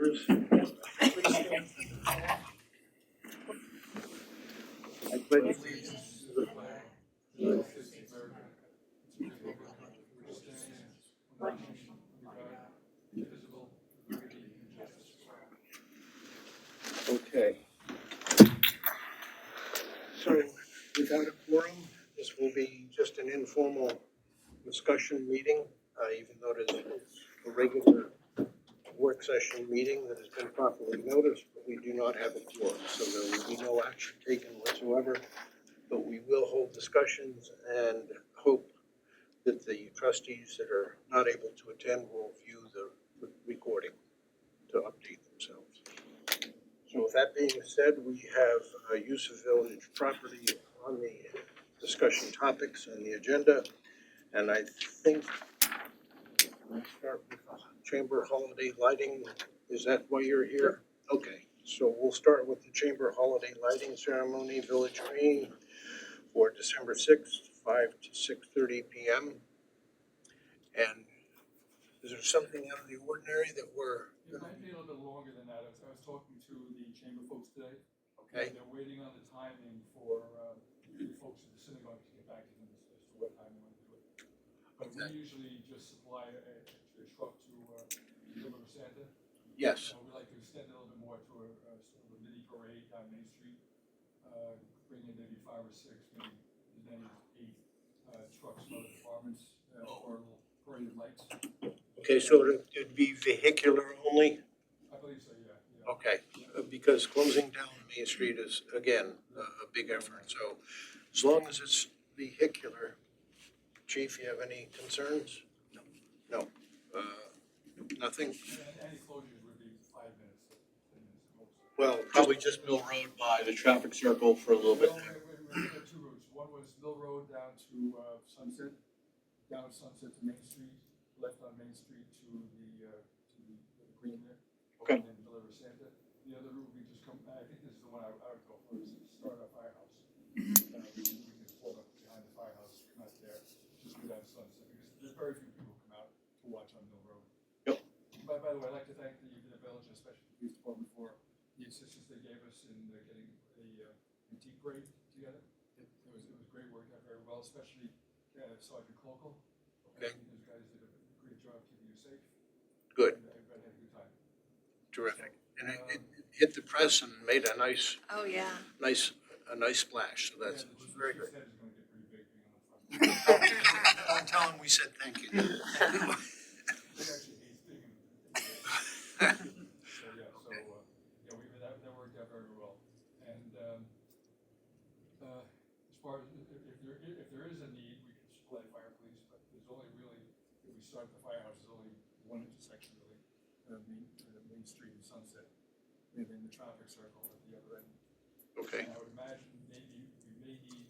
members. I pledge allegiance to the flag of the United States of America, to the republic for which it stands, one nation, under God, indivisible, with liberty and justice for all. Okay. So, without a quorum, this will be just an informal discussion meeting, even though it is a regular work session meeting that has been properly noticed, but we do not have a quorum, so there will be no action taken whatsoever. But we will hold discussions and hope that the trustees that are not able to attend will view the recording to update themselves. So with that being said, we have use of village property on the discussion topics on the agenda. And I think we'll start with the chamber holiday lighting. Is that why you're here? Okay, so we'll start with the chamber holiday lighting ceremony, Village Green, for December 6th, 5 to 6:30 p.m. And is there something out of the ordinary that we're? It might be a little bit longer than that. I was talking to the chamber folks today. Okay. They're waiting on the timing for the folks at the synagogue to get back to them as to what time they want to do it. But Okay. we usually just supply a truck to deliver Santa. Yes. We'd like to extend it a little bit more to a sort of a mini parade down Main Street. Bring in maybe 5 or 6, maybe as many as 8 trucks from other departments for a little parade of lights. Okay, so it'd be vehicular only? I believe so, yeah. Okay, because closing down Main Street is, again, a big effort. So as long as it's vehicular, Chief, you have any concerns? No. No. Nothing? Any closures would be 5 minutes, 10 minutes at most. Well, Probably just Mill Road by the traffic circle for a little bit Well, there. we had 2 routes. One was Mill Road down to Sunset, down Sunset to Main Street, left on Main Street to the green there. Okay. And then deliver Santa. The other route, we just come, I think this is the one I would go for, is start at Firehouse. We can just pull up behind the firehouse, come out there, just go down Sunset, because there's very few people come out to watch on Mill Road. Yep. By the way, I'd like to thank the village, and especially the police department, for the assistance they gave us in getting a antique parade together. It was great work out very well, especially Sergeant Clocal. Okay. Those guys did a great job keeping you safe. Good, And everybody had a good time. terrific. And it hit the press and made a nice splash, so that's, Yeah, it was very good. His head is gonna get pretty big being on the front. Don't tell him we said thank you. He actually hates being in the So that worked out very well. And as far as if there is a need, we can supply fire police, but there's only really, if we start the firehouse, there's only one intersection really, Main Street and Sunset, and then the traffic circle at the other end. Okay, And I would imagine maybe we may need,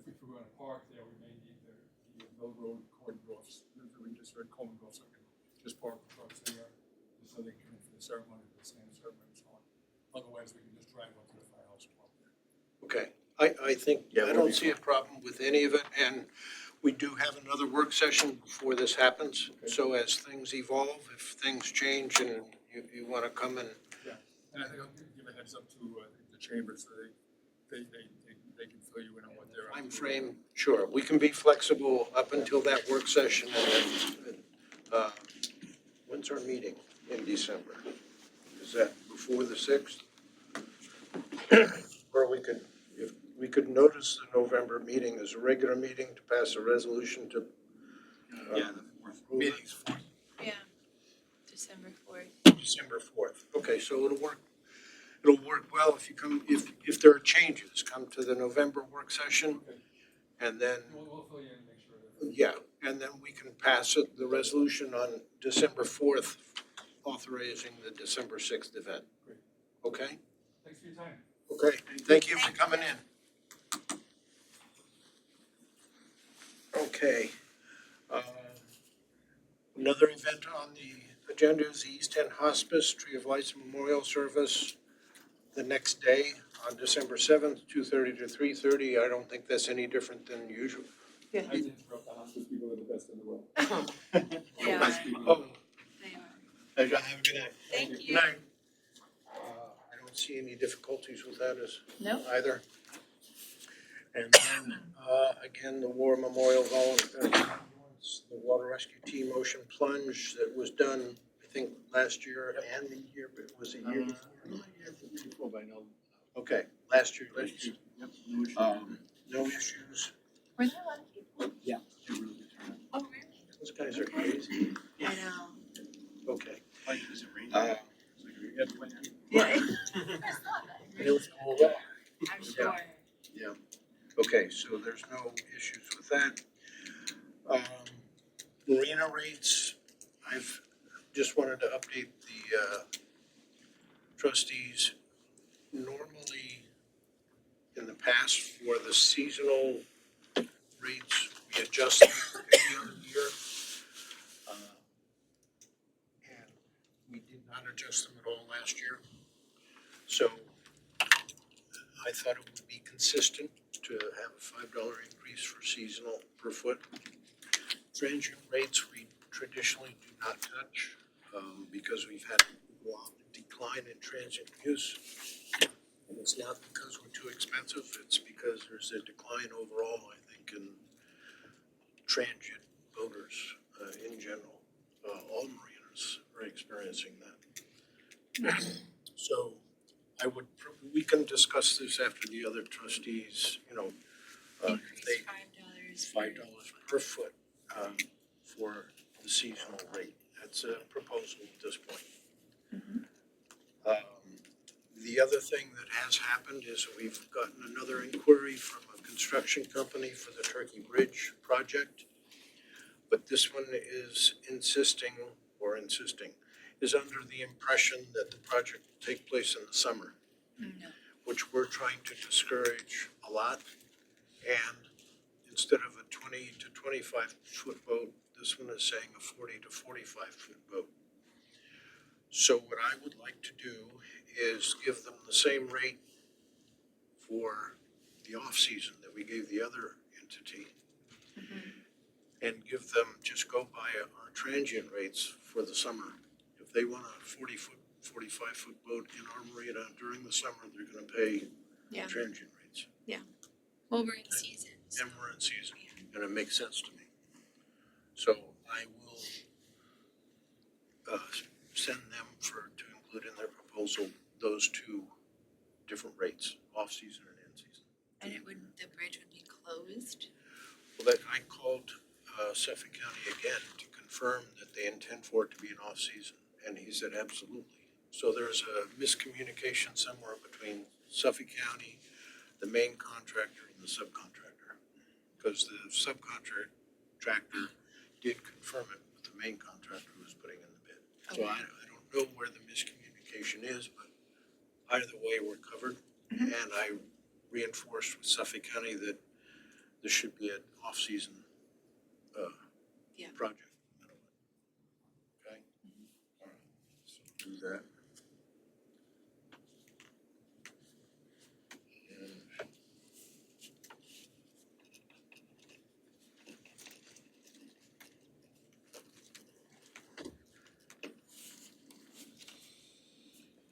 if we're gonna park there, we may need the Mill Road cordon offs. We just heard Coleman Grove, so we can just park the trucks there, just so they can come in for the ceremony, the same ceremony and so on. Otherwise, we can just drive up to the firehouse and park there. okay. I think, Yeah, I we'll don't be see a problem with any of it, and we do have another work session before this happens. Okay. So as things evolve, if things change and you wanna come and, And I think I'll give a heads up to the chamber, so they can fill you in on what they're. time frame, sure, we can be flexible up until that work session and then, when's our meeting in December? Is that before the 6th? Or if we could notice the November meeting as a regular meeting to pass a resolution to. Yeah, the fourth. Meeting's fourth. Yeah, December 4th. December 4th. Okay, so it'll work well if you come, if there are changes, come to the November work session. Okay. And then, We'll fill you in and make sure that. yeah, and then we can pass it, the resolution on December 4th, authorizing the December 6th event. Great. Okay? Thanks for your time. Okay, thank you for coming in. Okay. Another event on the agenda is the East End Hospice Tree of Lights Memorial Service the next day on December 7th, 2:30 to 3:30. I don't think that's any different than usual. I didn't interrupt, the hospice people are the best in the world. Yeah, Best people. Oh, they are. Pleasure. Have a good night. Thank Good you. night. I don't see any difficulties with that as No. either. And then, again, the War Memorial Volunteer, the water rescue team ocean plunge that was done, I think, last year and the year, but was it year before? Okay, last year. Yep, no issue. No issues. Were there a lot of people? Yeah, they really good turnout. Oh, really? Those guys are crazy. I know. Okay. Like, is it raining? Uh, You had to plan it. Yeah. It was cool. I'm sure. Yeah, okay, so there's no issues with that. Marina rates, I've just wanted to update the trustees. Normally, in the past, for the seasonal rates, we adjust them every other year. And we did not adjust them at all last year. So I thought it would be consistent to have a $5 increase for seasonal per foot. Transient rates, we traditionally do not touch, because we've had a decline in transient use. And it's not because we're too expensive, it's because there's a decline overall, I think, in transient boaters, in general. All marinas are experiencing that. So I would, we can discuss this after the other trustees, Increase they, $5 per foot, for the seasonal rate. That's a proposal at this point. The other thing that has happened is we've gotten another inquiry from a construction company for the Turkey Bridge project. But this one is insisting, is under the impression that the project will take place in the summer, No. which we're trying to discourage a lot. And instead of a 20 to 25 foot boat, this one is saying a 40 to 45 foot boat. So what I would like to do is give them the same rate for the off-season that we gave the other entity. And give them, just go by our transient rates for the summer. If they want a 40 foot, 45 foot boat in our marina during the summer, they're gonna pay Yeah. transient rates. Well, we're in season. So. And we're in season, and it makes sense to me. So I will send them to include in their proposal, those two different rates, off-season and in-season. And the bridge would be closed? Well, that, I called Suffolk County again to confirm that they intend for it to be an off-season, and he said absolutely. So there's a miscommunication somewhere between Suffolk County, the main contractor, and the subcontractor. Because the subcontractor did confirm it with the main contractor who was putting in the bid. So Okay. I don't know where the miscommunication is, but either way, we're covered. And I reinforced with Suffolk County that this should be an off-season Yeah. project. Okay? All right, so do that. And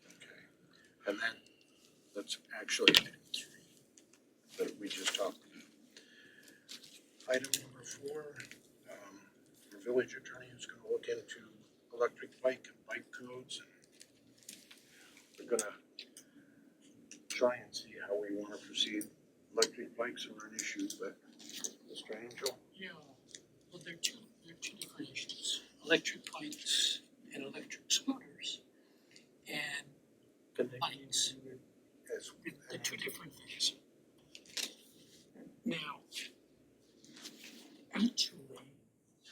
okay, and then that's actually item 3 that we just talked about. Item number 4, the village attorney is gonna look into electric bike and bike codes. And we're gonna try and see how we wanna proceed. Electric bikes are an issue, but Mr. Angel? Yeah, well, they're two different issues, electric bikes and electric scooters. And Can they bikes, as they're two different things. Now, actually,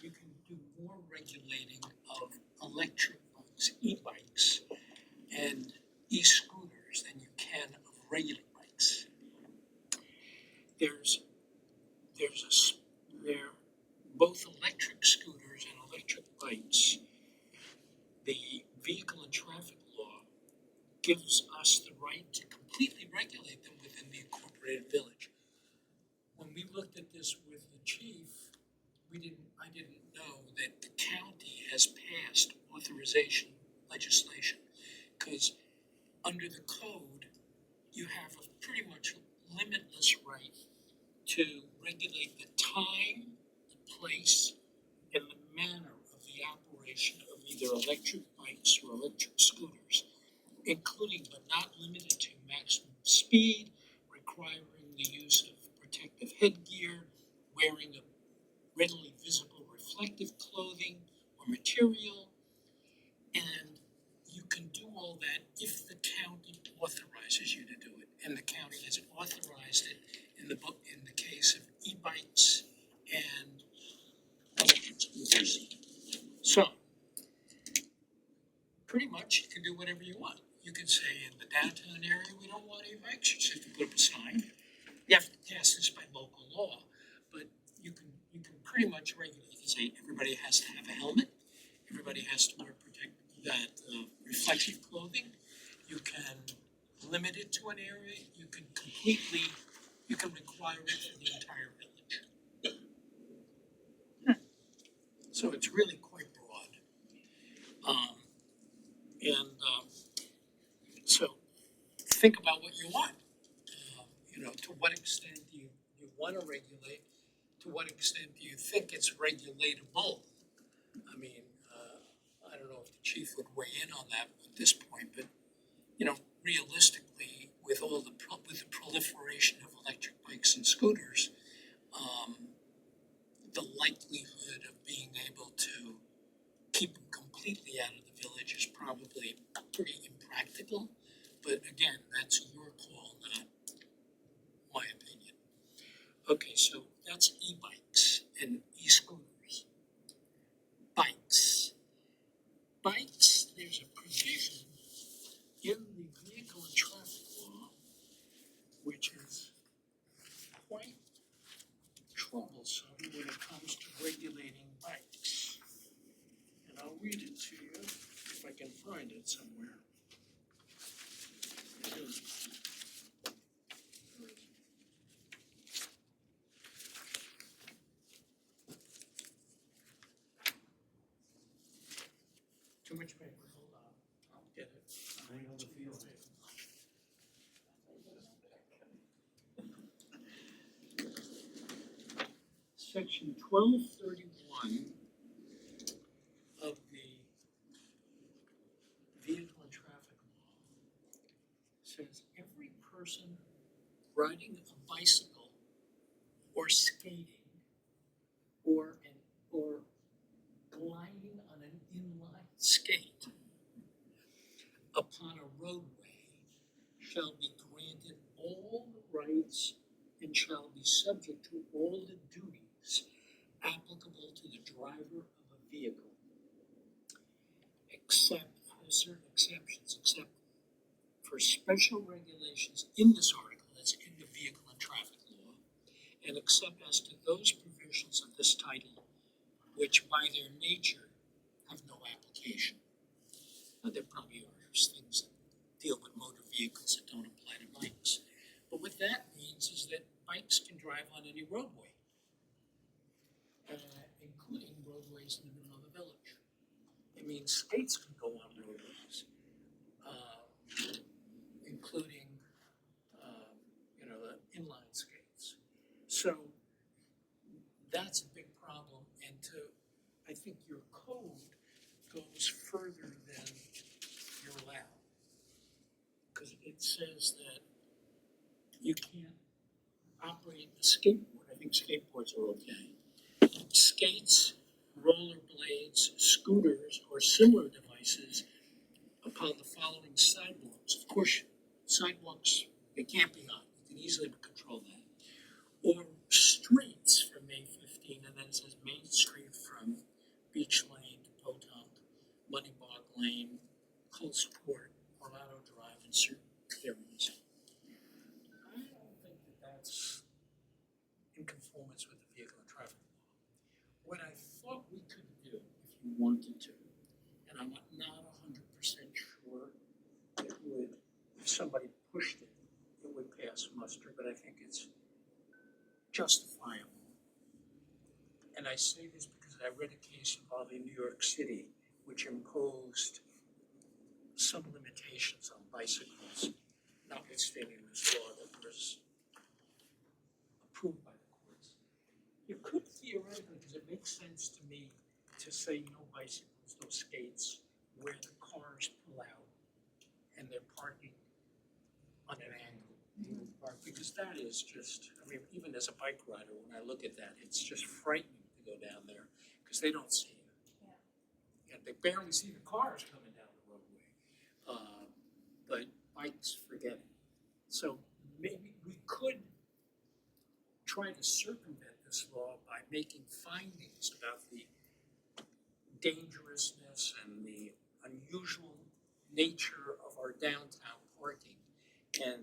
you can do more regulating of electric bikes, e-bikes, and e-scooters than you can of regular bikes. They're both electric scooters and electric bikes. The vehicle and traffic law gives us the right to completely regulate them within the incorporated village. When we looked at this with the chief, I didn't know that the county has passed authorization legislation. Because under the code, you have a pretty much limitless right to regulate the time, the place, and the manner of the operation of either electric bikes or electric scooters, including but not limited to maximum speed, requiring the use of protective headgear, wearing a readily visible reflective clothing or material, and you can do all that if the county authorizes you to do it, and the county has authorized it in the book in the case of e-bikes and electric scooters. So, pretty much you can do whatever you want. You can say in the downtown area we don't want e-bikes, you just have to put up a sign. You have to pass this by local law, but you can pretty much regulate. You can say everybody has to have a helmet, everybody has to wear reflective clothing. You can limit it to an area. You can require it for the entire village. So it's really quite broad. So think about what you want. To what extent do you want to regulate? To what extent do you think it's regulatable? I mean, I don't know if the chief would weigh in on that at this point, but realistically, with the proliferation of electric bikes and scooters, the likelihood of being able to keep them completely out of the village is probably pretty impractical. But again, that's your call, not my opinion. Okay, so that's e-bikes and e-scooters. Bikes. There's a provision in the vehicle and traffic law which is quite troublesome when it comes to regulating bikes. And I'll read it to you if I can find it somewhere. Here it is. Too much paper, hold on, I'll get it. Section 1231 of the Vehicle and Traffic Law says every person riding a bicycle or skating or gliding on an inline skate upon a roadway shall be granted all the rights and shall be subject to all the duties applicable to the driver of a vehicle, except for certain exceptions, except for special regulations in this article, that's in the Vehicle and Traffic Law, and except as to those provisions of this title which by their nature have no application. Now, there probably are things that deal with motor vehicles that don't apply to bikes. But what that means is that bikes can drive on any roadway, including roadways in the middle of the village. It means skates can go on roadways, including, the inline skates. So that's a big problem, and I think your code goes further than you're allowed. Because it says that you can't operate a skateboard. I think skateboards are okay. Skates, rollerblades, scooters, or similar devices upon the following sidewalks. Of course, sidewalks, they can't be on. You can easily control that. Or streets from May 15, and then it says Main Street from Beach Lane to Potomac, Moneybog Lane, Colesport, Orlando Drive, and certain areas. I don't think that that's in conformance with the Vehicle and Traffic Law. What I thought we could do, if you wanted to, and I'm not 100% sure it would, if somebody pushed it, it would pass muster, but I think it's justifiable. And I say this because I read a case involving New York City, which imposed bicycles, notwithstanding this law that was approved by the courts. You could theoretically, because it makes sense to me to say no bicycles, no skates, where the cars pull out and they're parking on an angle. Because that is just, I mean, even as a bike rider, when I look at that, it's just frightening to go down there because they don't see it. And they barely see the cars coming down the roadway. But bikes, forget it. So maybe we could try to circumvent this law by making findings about the dangerousness and the unusual nature of our downtown parking and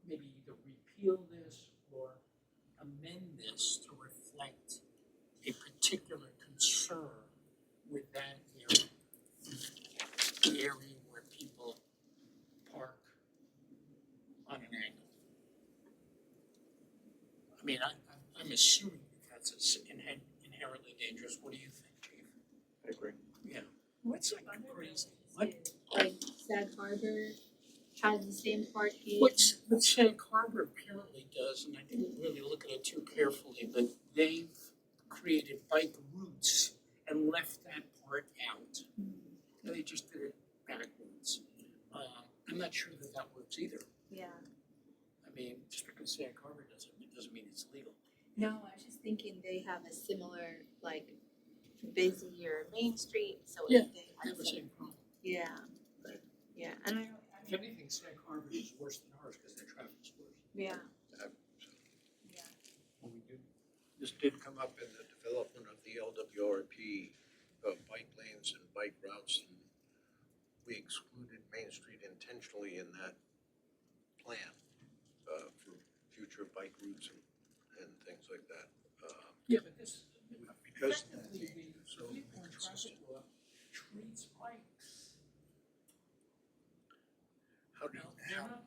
maybe either repeal this or amend this to reflect a particular concern with that area, the area where people park on an angle. I mean, I'm assuming that that's inherently dangerous. What do you think, Chief? I agree. Yeah, it's like crazy. What? Like Sag Harbor has the same parking. What Sag Harbor apparently does, and I didn't really look at it too carefully, but they've created bike routes and left that part out. They just did it backwards. I'm not sure that that works either. Yeah. I mean, just because Sag Harbor does it doesn't mean it's legal. No, I was just thinking they have a similar, like, busier Main Street, so Yeah, if they I have have the some, same problem. yeah. Yeah, and I If anything, Sag Harbor is worse than ours because their traffic's worse. yeah, Uh, yeah. Well, this did come up in the development of the LWRP, bike lanes and bike routes, and we excluded Main Street intentionally in that plan, for future bike routes and things like that. Yeah, but this, Because effectively, the so vehicle and traffic law treats bikes. how do Now, you, they're not,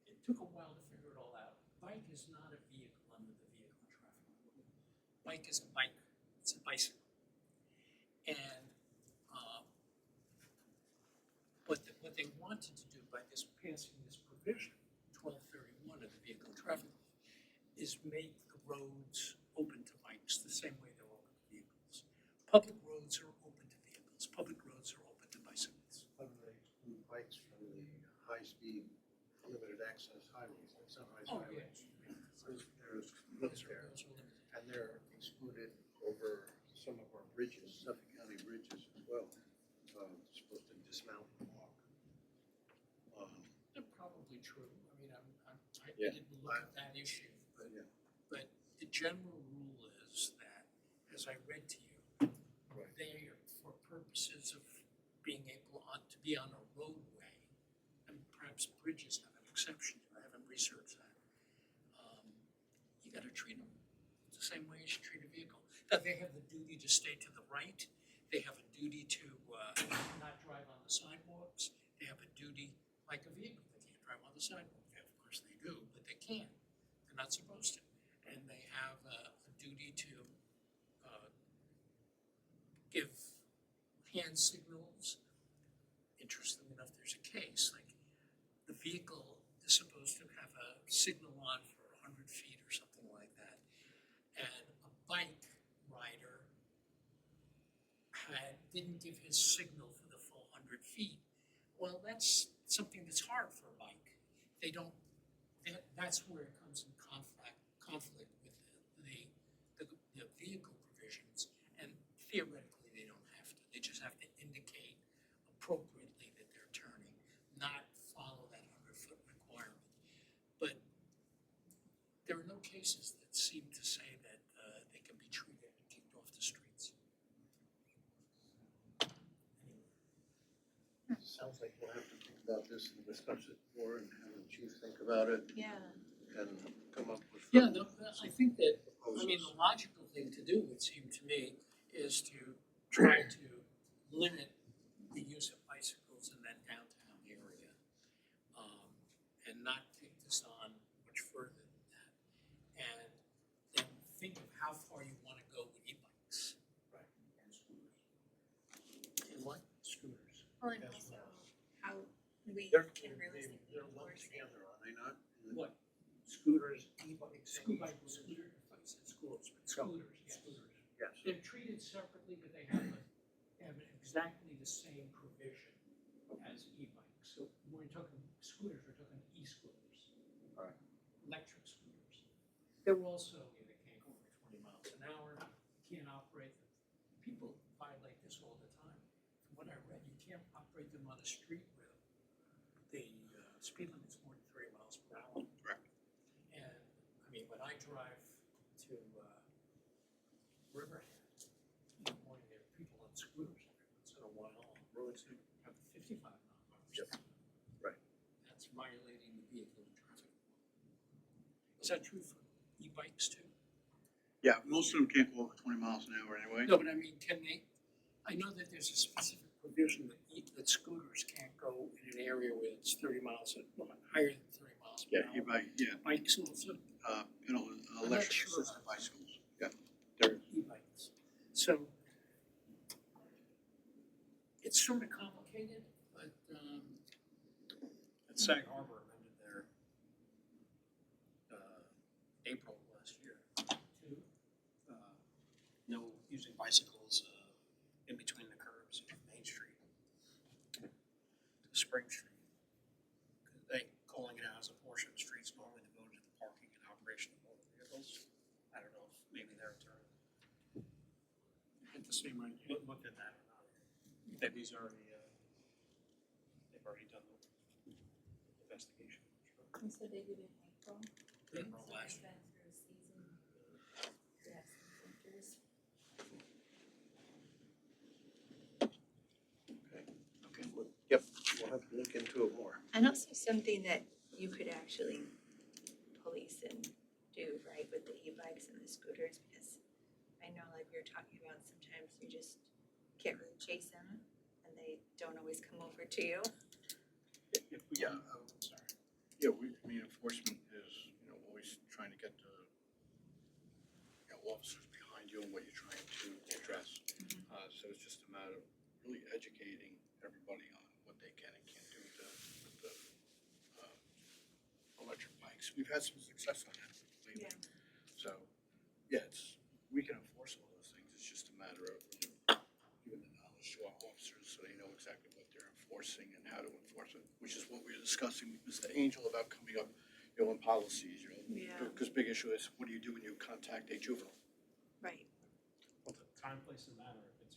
it took a while to figure it all out. Bike is not a vehicle under the vehicle and traffic law. Bike is a bike, it's a bicycle. And, what they wanted to do by this passing this provision, 1231 of the vehicle and traffic law, is make the roads open to bikes the same way they're open to vehicles. Public roads are open to vehicles, public roads are open to bicycles. how do they exclude bikes from the high-speed, limited access highways, like Sunrise Oh, Highway? yes. There's Those there, are limited. and they're excluded over some of our bridges, Suffolk County bridges as well. Supposed to dismount and walk. They're probably true. I mean, I Yeah. didn't look at that issue, but, Yeah. but the general rule is that, as I read to you, Right. they are for purposes of being able to be on a roadway, and perhaps bridges have an exception, I haven't researched that. You gotta treat them the same way you should treat a vehicle. Now, they have the duty to stay to the right, they have a duty to, not drive on the sidewalks, they have a duty, like a vehicle, they can't drive on the sidewalk, of course they do, but they can't, they're not supposed to. And they have a duty to, give hand signals. Interestingly enough, there's a case, like, the vehicle is supposed to have a signal on for 100 feet or something like that. And a bike rider didn't give his signal for the full 100 feet. Well, that's something that's hard for a bike. They don't, that's where it comes in conflict with the vehicle provisions. And theoretically, they don't have to. They just have to indicate appropriately that they're turning, not follow that 100-foot requirement. But there are no cases that seem to say that they can be treated and kicked off the streets. Sounds like we'll have to think about this and discuss it more and have the chief think about it Yeah. and come up with. Yeah, no, I think that, I mean, the logical thing to do, it seemed to me, is to try to limit the use of bicycles in that downtown area. And not take this on much further than that. And then think of how far you wanna go with e-bikes. Right. And scooters. And what? Scooters. Well, and also how we They're, can realistically they're lumped enforce it. together, are they not? What? Scooters, e-bikes. School bike, scooter, I thought you said schools, but scooters, yes. Yes. They're treated separately, but they have exactly the same provision as e-bikes. So when we're talking scooters, we're talking e-scooters. Alright. Electric scooters. They're also, they can't go over 20 miles an hour, you can't operate them. People violate this all the time. From what I read, you can't operate them on a street where the speed limit's more than 3 miles per hour. Correct. And, I mean, when I drive to Riverhead, in the morning, there are people on scooters every once in a while on roads that have 55 mile an hour. Yep. Right. That's violating the vehicle and traffic law. Is that true for e-bikes too? Yeah, most of them can't go over 20 miles an hour anyway. No, but I mean, can they, I know that there's a specific provision that that scooters can't go in an area where it's 30 miles, well, higher than 30 miles Yeah, per hour. Bikes also, electric sure. assisted bicycles. Yeah, e-bikes. So it's sort of complicated, but And Sag Harbor amended their, April last year, no using bicycles, in between the curbs of Main Street to Spring Street. They calling it out as a portion of streets normally devoted to the parking and operation of motor vehicles. I don't know if maybe their attorney at the same idea. looked at that or not. That these already, they've already done the investigation. And so they did it in April. April So last they've been through a season. Yes, winters. Okay, well, yep, we'll have to look into it more. And also something that you could actually police and do, right, with the e-bikes and the scooters, because I know like we were talking about, sometimes you just can't really chase them and they don't always come over to you. If we, Yeah. sorry. Yeah, enforcement is, always trying to get the, officers behind you and what you're trying to address. So it's just a matter of really educating everybody on what they can and can't do with the electric bikes. We've had some success on that lately. So, yeah, we can enforce all those things. It's just a matter of giving the knowledge to our officers so they know exactly what they're enforcing and how to enforce it, which is what we were discussing with Mr. Angel about coming up, in policies, Yeah. Because big issue is, what do you do when you contact a juvenile? Right. Well, the time, place, and manner, if it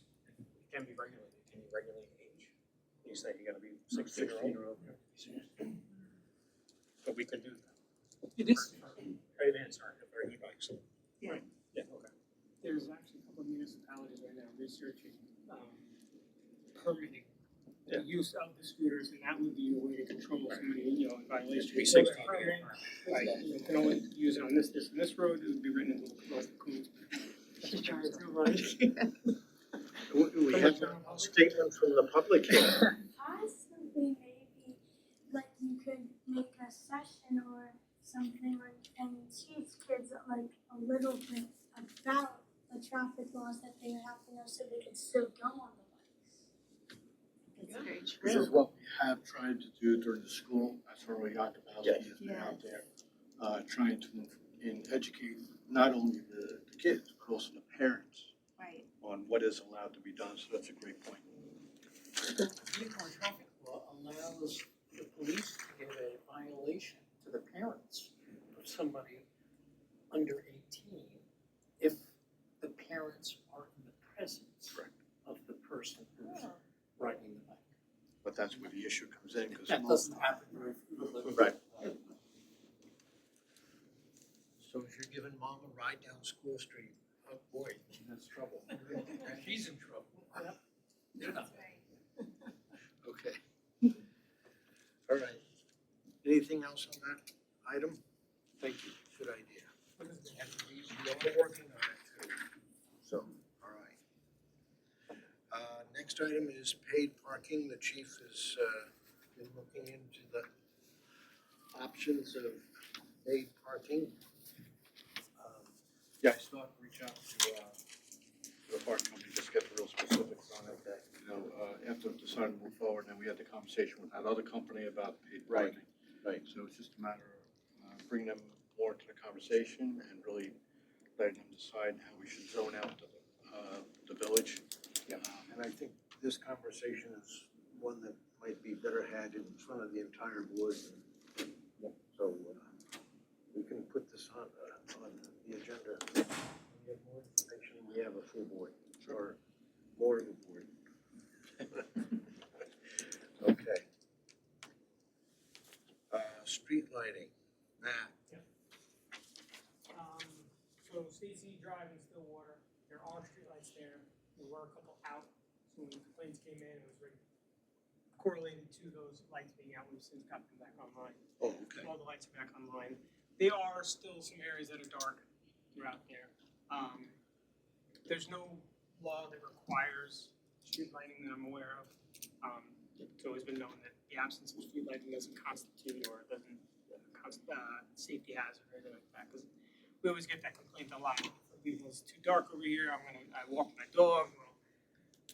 can be regulated, can you regulate age? You say you gotta be 16 or older. But we can do that. It is. Right, man, sorry, for e-bikes. Yeah. Right. Yeah, okay. There's actually a couple of municipalities right now researching permitting the use of the scooters, and that would be a way to control somebody, in violation. Be of 16. the permit. Like, you can only use it on this, and this road, it would be written in the local codes. We have a statement from the public here. Possibly, maybe, like you could make a session or something and teach kids like a little bit about the traffic laws that they have to know so they can still go on the bikes. That's very This true. is what we have tried to do during the school, that's where we got the Bowski has been out there, trying to educate not only the kids, but also the parents Right. on what is allowed to be done, so that's a great point. The vehicle and traffic law allows the police to give a violation to the parents of somebody under 18 if the parents are in the presence Correct. of the person who's riding the bike. But that's where the issue comes in, because That doesn't happen very frequently. Right. So if you're giving mom a ride down School Street, oh boy, that's trouble. She's in trouble. That's right. Okay. All right. Anything else on that item? Thank you, good idea. We are working on it too. So, all right. Next item is paid parking. The chief has been looking into the options of paid parking. Yeah, I still have to reach out to the park company, just get the real specifics on it, that, after have to decide to move forward, and we had the conversation with that other company about paid Right, parking. right. So it's just a matter of bringing them more into the conversation and really letting them decide how we should zone out the village. Yeah. And I think this conversation is one that might be better had in front of the entire board. So we can put this on the agenda. When we have more information, we have a full board, or more of a board. Okay. Street lighting, Matt. So Stacy Drive in Stillwater, there are streetlights there, there were a couple out, so when the complaints came in, it was very correlated to those lights being out, we've since got them back online. Oh, okay. All the lights are back online. There are still some areas that are dark throughout there. There's no law that requires street lighting that I'm aware of. It's always been known that the absence of street lighting doesn't constitute or doesn't safety hazard or anything like that. Because we always get that complaint a lot. It's too dark over here. I walk my dog. Well,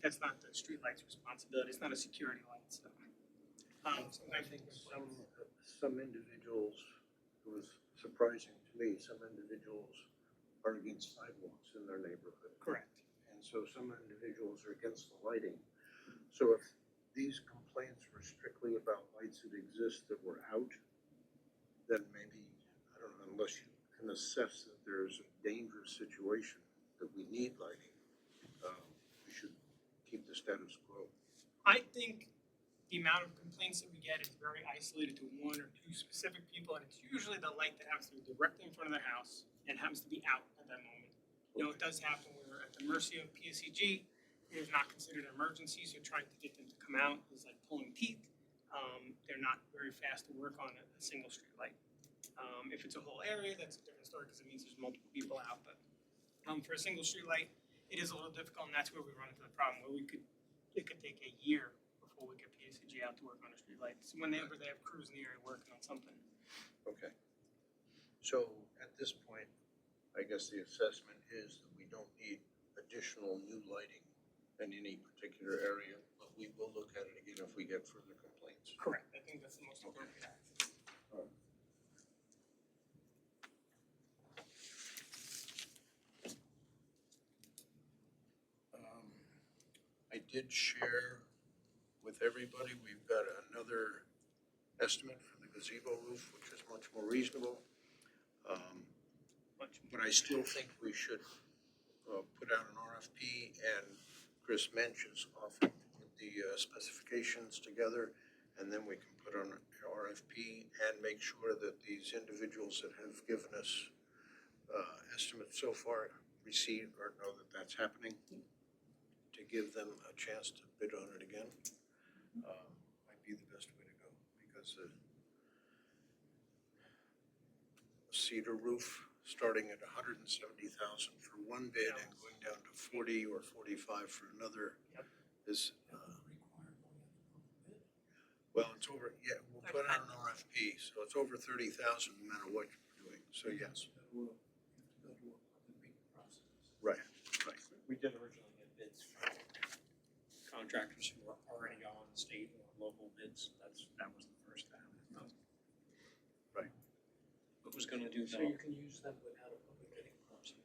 that's not the street light's responsibility. It's not a security light. So, I think some individuals, it was surprising to me, some individuals are against sidewalks in their neighborhood. correct. And so some individuals are against the lighting. So if these complaints were strictly about lights that exist that were out, then maybe, I don't know, unless you can assess that there's a dangerous situation that we need lighting, we should keep the status quo. I think the amount of complaints that we get is very isolated to one or two specific people, and it's usually the light that happens to be directly in front of their house and happens to be out at that moment. You know, it does happen when we're at the mercy of PSCG. It is not considered an emergency, so trying to get them to come out is like pulling teeth. They're not very fast to work on a single street light. If it's a whole area, that's a different story because it means there's multiple people out. But for a single street light, it is a little difficult, and that's where we run into the problem where it could take a year before we get PSCG out to work on a street light. So whenever they have crews in the area working on something. Okay. So at this point, I guess the assessment is that we don't need additional new lighting in any particular area, but we will look at it again if we get further complaints. Correct. I think that's the most appropriate action. I did share with everybody, we've got another estimate for the gazebo roof, which is much more reasonable. But I still think we should put out an RFP, and Chris Mensch is off with the specifications together, and then we can put on an RFP and make sure that these individuals that have given us estimates so far receive or know that that's happening, to give them a chance to bid on it again. Might be the best way to go, because the cedar roof starting at $170,000 for one bid and going down to 40 or 45 for another is, well, it's over, yeah, we'll put out an RFP, so it's over 30,000 no matter what you're doing, so yes. Right, right. We did originally get bids from contractors who were already on state or local bids. That was the first time. Right. But was gonna do So that. you can use them without a public bidding process.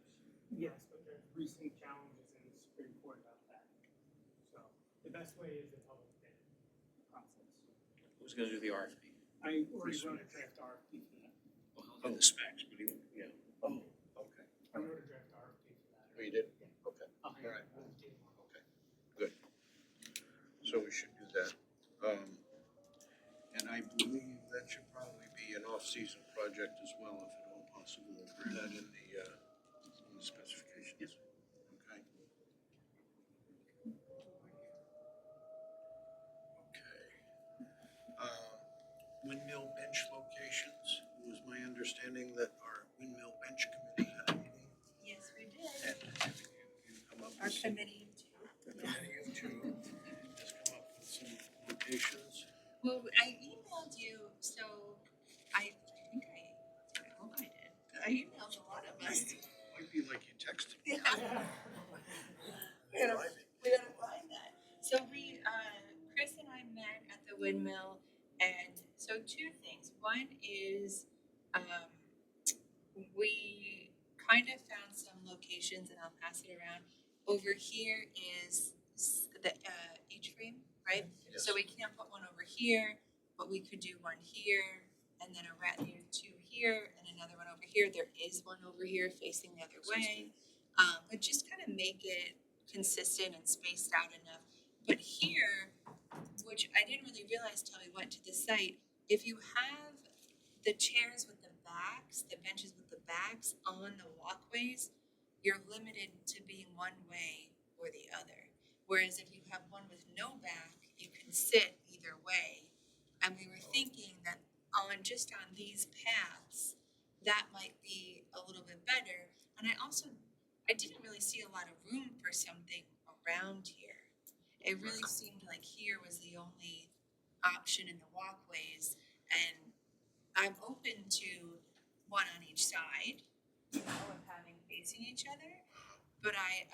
Yes, but there's recent challenges in the Supreme Court about that. So the best way is the public bidding process. Who's gonna do the RFP? I already wrote a draft RFP for that. Well, he'll do the specs, but yeah. Oh, okay. I wrote a draft RFP for that. Oh, you did? Okay, I'll hire Alright. a team. okay, good. So we should do that. And I believe that should probably be an off-season project as well, if at all possible. We'll put that in the specifications. Okay. Okay. Windmill bench locations. It was my understanding that our windmill bench committee had a meeting. Yes, we did. And you come up Our with some, committee too. the committee of two has come up with some locations. Well, I emailed you, so I hope I did. I emailed a lot of us. Might be like you texted me. Yeah. We gotta find that. So windmill. And so two things. One is, we kind of found some locations, and I'll pass it around. Over here is the H-frame, right? So we can't put one over here, but we could do one here, and then two here, and another one over here. There is one over here facing the other way. But just kind of make it consistent and spaced out enough. But here, which I didn't really realize till we went to the site, if you have the chairs with the backs, the benches with the backs on the walkways, you're limited to being one way or the other. Whereas if you have one with no back, you can sit either way. And we were thinking that just on these paths, that might be a little bit better. And I didn't really see a lot of room for something around here. It really seemed like here was the only option in the walkways, and I'm open to one on each side, of having facing each other. But I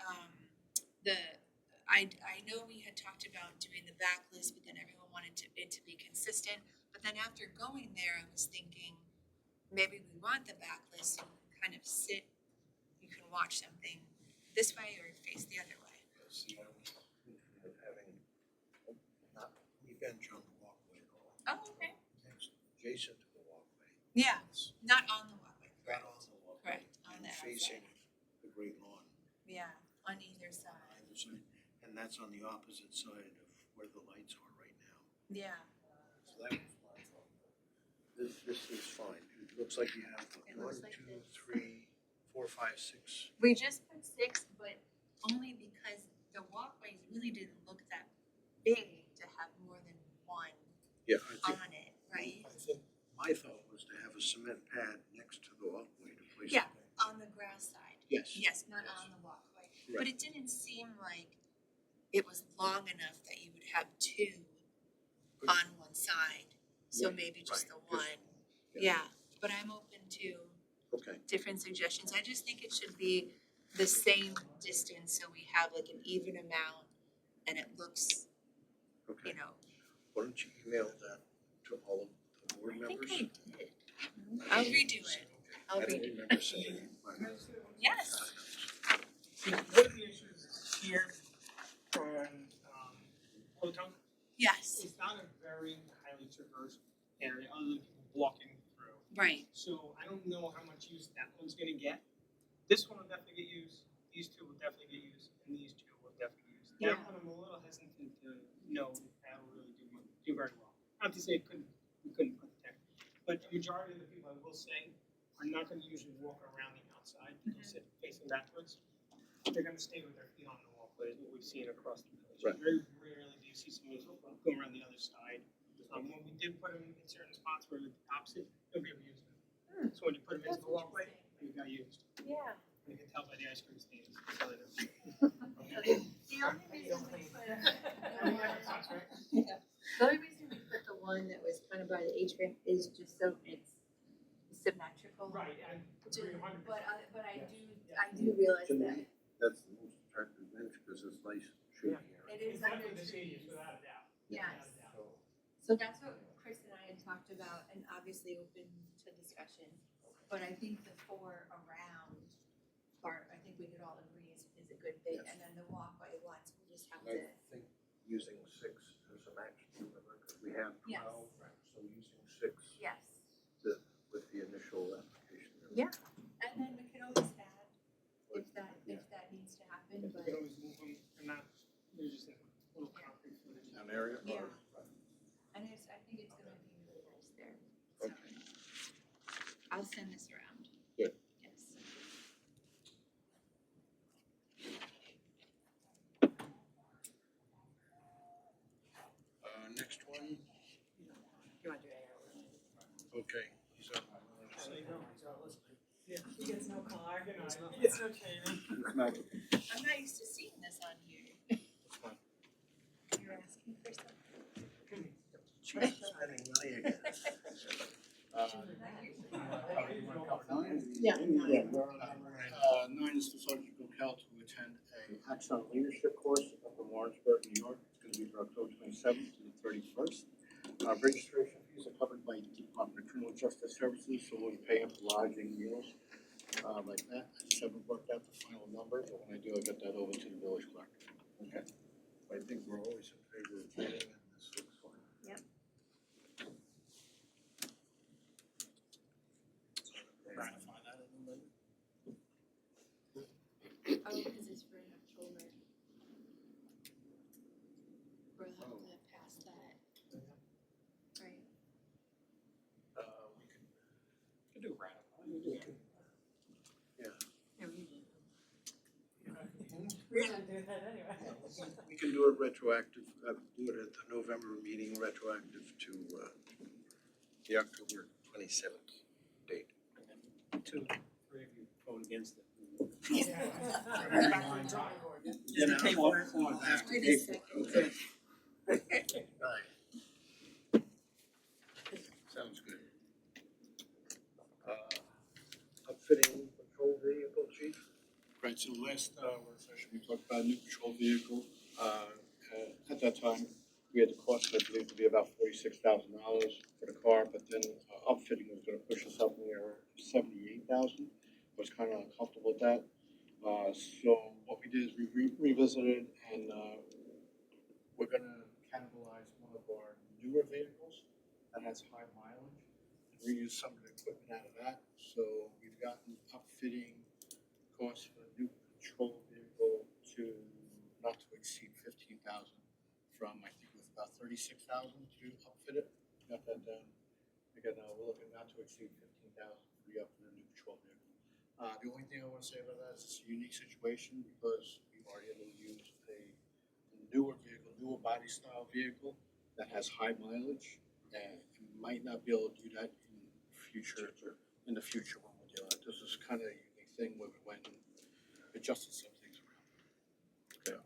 know we had talked about doing the backlist, but then everyone wanted it to be consistent. But then after going there, I was thinking maybe we want the backlist, so you can kind of sit, you can watch something this way or face the other way. Of having not any bench on the walkway at all. Oh, okay. It's adjacent to the walkway. Yeah, It's not on the walkway, not correct? on the walkway. Correct, on and the facing outside. the great lawn. Yeah, on either side. Either side. And that's on the opposite side of where the lights are right now. Yeah. So that was my thought. This is fine. It looks like you have It one, looks like two, this. 3, 4, 5, 6. We just put 6, but only because the walkways really didn't look that big to have more than one Yeah, I think, on it, right? I think my thought was to have a cement pad next to the walkway to place Yeah. the bench. On the grass side. Yes. Yes, not Yes. on the walkway. But Right. it didn't seem like it was long enough that you would have 2 on one side. So Right, maybe just right, the just- one. Yeah, but I'm open to Okay, different suggestions. I just think it should be the same distance, so we have like an even amount and it looks, okay. you know. Why don't you email that to all of the board I think members? I did. I'll redo it. I'll I don't redo it. remember seeing it. but- Yes. So one of the issues here on, Hotung, Yes, it's not a very highly traversed area, other than people walking through. right. So I don't know how much use that one's gonna get. This one will definitely get used, these two will definitely get used, and these two will definitely get used. Yeah. That one I'm a little hesitant to know if that'll really do very well. Not to say we couldn't put the tech, but the majority of the people, I will say, are not gonna usually walk around the outside, they'll sit facing backwards. They're gonna stay with their feet on the walkway, is what we've seen across the village. Right. Very rarely do you see somebody go around the other side. When we did put them in certain spots where the opposite, nobody ever used them. So when you put them into the walkway, they got used. Yeah. You can tell by the ice cream stands. That's how they do. The only reason we put the only reason we put the one that was kind of by the H-frame is just so it's symmetrical. Right, and agree 100%. But I do realize To me, that that's the most attractive bench because it's nice shady area. it is It's under definitely the trees. shadiest, without a doubt. Yes. Without a doubt. So, So that's what Chris and I had talked about, and obviously open to discussion. But I think the 4 around part, I think we could all agree is a good thing, Yes. and then the walkway ones, we just have I to, think using 6 as a max number, because we have Yes. 12, so using 6 yes. with the initial application. Yeah. And then we could always add if that needs to happen, We but could always move them, and not, there's just a little concrete footage. An area? Yeah. and I think it's gonna be really nice there, so. I'll send this around. Good. Yes. Next one, You wanna do it? okay, he's up. Yeah. He gets no car, he gets no training. I'm not used to seeing this on here. It's fine. You're asking for something. Spending money again. Yeah. 9 is for Sergeant Gokel to attend a Action on Leadership course up in Lawrenceburg, New York. It's gonna be from October 27th to the 31st. registration fees are covered by Department of Criminal Justice Services, so we'll be paying for lodging, meals, like that. I just haven't worked out the final number, but when I do, I'll get that over to the village clerk. Okay. I think we're always in favor of paying, and this looks fine. Ratify that in the minute. Oh, because it's for October. We'll have to pass that. Right. We can, Could do ratify. we can do it retroactive, do it at the November meeting, retroactive to, the October 27th date. Two, three of you vote against it. Yeah, pay for it. Have to pay for it, okay. Sounds good. Upfitting patrol vehicle, chief? Right, so last work session, we talked about a new patrol vehicle. At that time, we had the cost, I believe, to be about $46,000 for the car, but then upfitting was gonna push us up near $78,000. I was kinda uncomfortable with that. So what we did is we revisited and we're gonna cannibalize one of our newer vehicles that has high mileage and reuse some of the equipment out of that. So we've gotten upfitting costs for a new patrol vehicle to not to exceed 15,000 from, I think it was about 36,000 to outfit it. Got that done. Again, we're looking not to exceed 15,000 for the outfit of the new patrol vehicle. The only thing I wanna say about that is it's a unique situation because we've already able to use a newer vehicle, newer body style vehicle that has high mileage and might not be able to do that in the future when we're doing it. This is kind of a unique thing where we went and adjusted some things around. Okay.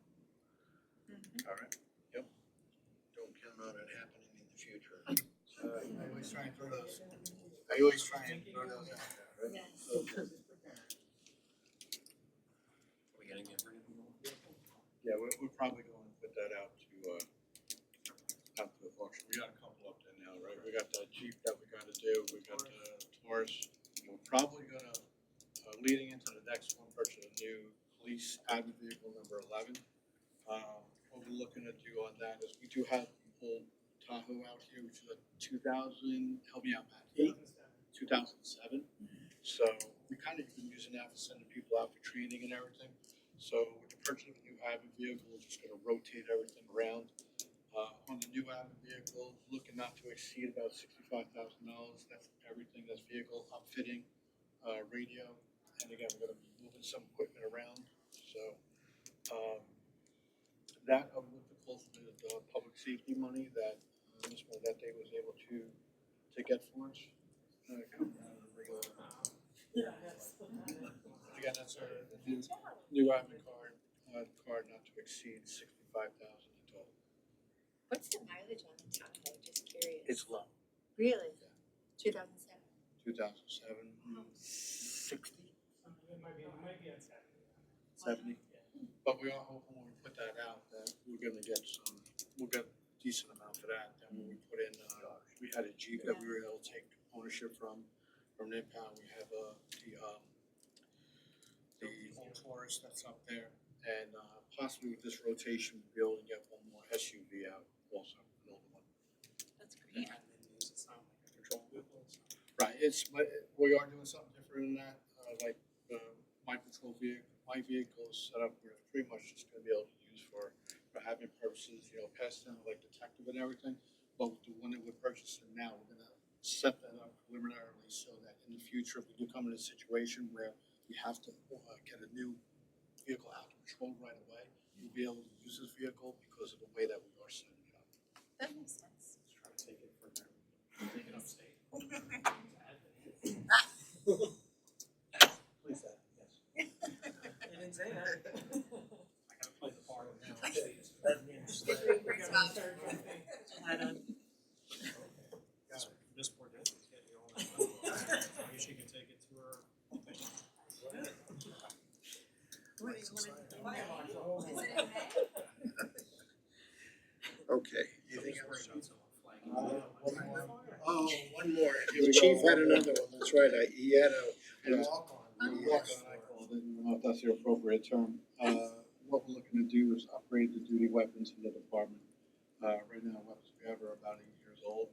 All right. Yep. Don't count on it happening in the future. I always try and throw those out there, right? Yes. So, Are we gonna get rid of them? yeah, we're probably going to put that out to auction. We got a couple up there now, right? We got the Jeep that we gotta do, we got the Taurus. We're probably gonna, leading into the next one, purchase a new police admin vehicle number 11. What we're looking to do on that is we do have the old Tahoe out here, which is a 2000, help me out, Matt, 2007. So we kind of been using that for sending people out for training and everything. So with the purchase of a new admin vehicle, we're just gonna rotate everything around. On the new admin vehicle, looking not to exceed about $65,000. That's everything, that's vehicle upfitting, radio, and again, we're gonna be moving some equipment around. So, that with the close to the public safety money that Ms. Monette was able to get for us. Coming out of the regular. Again, that's our new admin card not to exceed 65,000 in total. What's the mileage on the Tahoe? Just curious. It's low. Really? Yeah. 2007. 2007, 60, It might be at 70. But we are hoping when we put that out that we'll get a decent amount for that. Then when we put in, we had a Jeep that we were able to take ownership from Impound. We have the old Taurus that's up there. And possibly with this rotation, we'll be able to get one more SUV out also, an older one. That's The great. admin means it's not like a control vehicle, it's Right, but we are doing something different than that, like, my patrol vehicle, my vehicle is set up where it's pretty much just gonna be able to use for having purposes, past them, like detective and everything. But with the one that we're purchasing now, we're gonna set that up preliminarily so that in the future, if we do come in a situation where we have to get a new vehicle out of patrol right away, we'll be able to use this vehicle because of the way that we are setting it up. That makes sense. Let's try to take it from there. Take it upstate. Please, yes. You didn't say that. I gotta play the part of now. This poor Nancy's getting all that money. Maybe she can take it to her. Okay, anything else? Shots on a flag. Oh, one more. Here The we chief go. had another one, that's right, he had a Yeah. walk-on. Walk on, I called it, I don't know if that's the appropriate term. What we're looking to do is upgrade the duty weapons in the department. Right now, weapons we have are about 8 years old,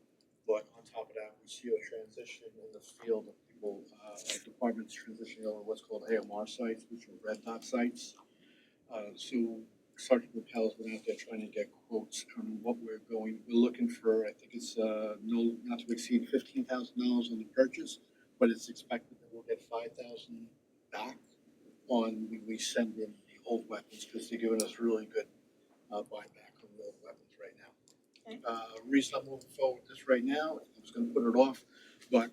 but on top of that, we see a transition in the field of people, departments transitioning over what's called AMR sites, which are red dot sites. So Sergeant Rappel's been out there trying to get quotes on what we're looking for, I think it's, not to exceed $15,000 on the purchase, but it's expected that we'll get 5,000 back on when we send in the old weapons, because they're giving us really good, buyback on the old weapons right now. Reason I'm moving forward with this right now, I was gonna put it off, but,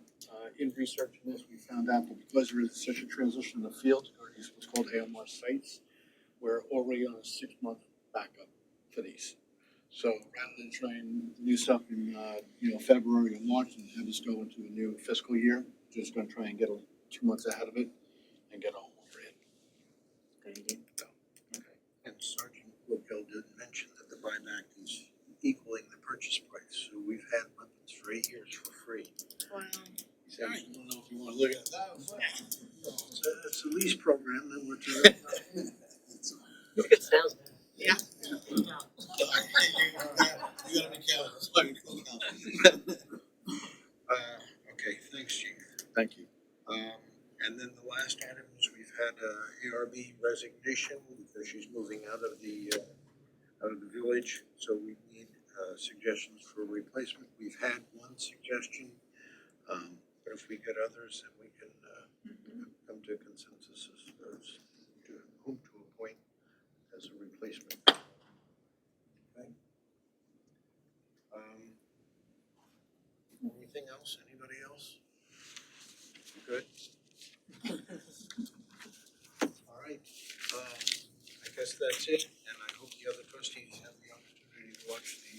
in researching this, we found out that because there is such a transition in the field, or these what's called AMR sites, we're already on a 6-month backup for these. So rather than try and do something, February or March and have us go into a new fiscal year, just gonna try and get 2 months ahead of it and get a whole order in. Good idea. And Sergeant Wilkel did mention that the buyback is equaling the purchase price, so we've had weapons for 8 years for free. Wow. He said, I don't know if you wanna look at that, but. it's a lease program that we're to. It sounds. You gotta be careful, that's why we call it. Okay, thanks, Chief. Thank you. And then the last item is we've had ARB resignation because she's moving out of the village, so we need suggestions for a replacement. We've had one suggestion, but if we get others, then we can come to a consensus as to whom to appoint as a replacement. Okay. Anything else? Anybody else? You good? All right, I guess that's it, and I hope the other trustees have the opportunity to watch the